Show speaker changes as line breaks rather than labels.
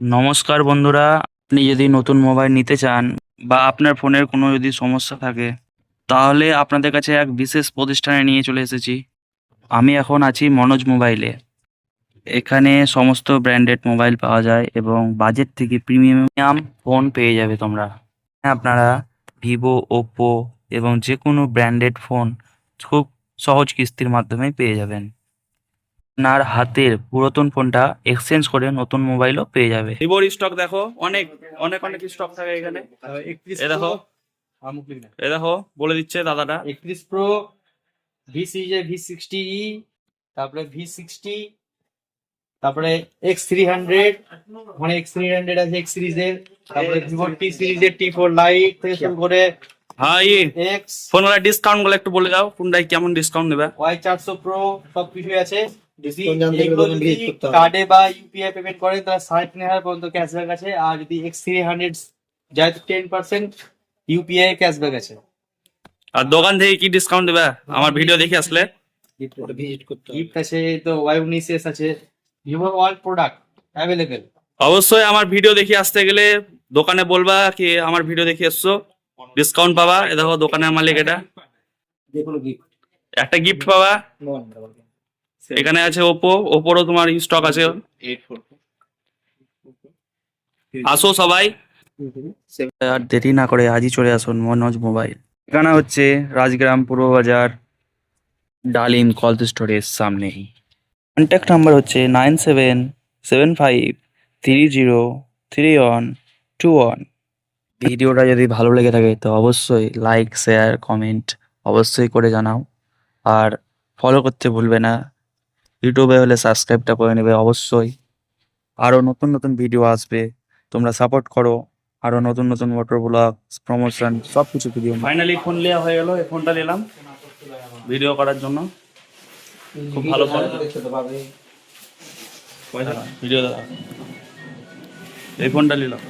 নমস্কার বন্ধুরা, আপনি যদি নতুন মোবাইল নিতে চান বা আপনার ফোনের কোনো যদি সমস্যা থাকে তাহলে আপনাদের কাছে এক বিশেষ প্রতিষ্ঠানে নিয়ে চলে এসেছি। আমি এখন আছি মনোজ মোবাইলে। এখানে সমস্ত ব্র্যান্ডেড মোবাইল পাওয়া যায় এবং বাজেট থেকে প্রিমিয়াম ফোন পেয়ে যাবে তোমরা। আপনারা ভিভো, ওপ্পো এবং যে কোনো ব্র্যান্ডেড ফোন খুব সহজ কিস্তির মাধ্যমে পেয়ে যাবেন। আপনার হাতের পুরাতন ফোনটা এক্সচেঞ্জ করে নতুন মোবাইলও পেয়ে যাবে। ভিভোর স্টক দেখো, অনেক অনেক অনেক স্টক থাকে এখানে। এ দেখো, এ দেখো, বলে দিচ্ছে দাদাটা।
31 প্রো, ভি সিরিজের V60E, তারপরে V60, তারপরে X300, মানে X300 আছে X সিরিজের, তারপরে ভিভো টি সিরিজের T4 লাইট থেকে শুরু করে
ভাই
X,
ফোনগুলো ডিসকাউন্ট গুলো একটু বলে দাও, কোনটায় কেমন ডিসকাউন্ট দেবে?
Y400 প্রো সব কিছুই আছে। যদি
Discount জানতে গেলে
এগুলো
তখন
যদি
visit করতে হবে।
কার্ডে বা ইউপিআই পেমেন্ট করেন তাহলে 3,500 পর্যন্ত ক্যাশব্যাক আছে। আর যদি X300 যায় তো 10% ইউপিআই ক্যাশব্যাক আছে।
আর দোকান থেকে কি ডিসকাউন্ট দেবে আমার ভিডিও দেখে আসলে?
ভিজিট করতে হবে।
গিফট আছে, তো Y19s আছে, ভিভোর অল প্রোডাক্ট অ্যাভেলেবেল।
অবশ্যই আমার ভিডিও দেখে আসতে গেলে দোকানে বলবা কি আমার ভিডিও দেখে এসছো, ডিসকাউন্ট পাবা। এ দেখো দোকানের মালিক, এটা
যে কোনো গিফট
একটা গিফট পাবা। এখানে আছে ওপো, ওপোরও তোমার স্টক আছে। আসো সবাই, আর দেরি না করে আজই চলে আসুন মনোজ মোবাইল। ঠিকানা হচ্ছে রাজগ্রাম পূর্ব বাজার, ডালিম কলেজ স্টোরের সামনেই। কন্ট্যাক্ট নাম্বার হচ্ছে 9775303121। ভিডিওটা যদি ভালো লেগে থাকে তো অবশ্যই লাইক, শেয়ার, কমেন্ট অবশ্যই করে জানাও। আর ফলো করতে ভুলবে না। ইউটিউবে হলে সাবস্ক্রাইবটা করে নেবে অবশ্যই। আরও নতুন নতুন ভিডিও আসবে, তোমরা সাপোর্ট করো। আরও নতুন নতুন মোটর ব্লগ, প্রমোশন সব কিছু ভিডিও। ফাইনালি ফোন নেওয়া হয়ে গেল, এই ফোনটা নিলাম ভিডিও করার জন্য। খুব ভালো ফোন। ভিডিও দাদা, এই ফোনটা নিলাম।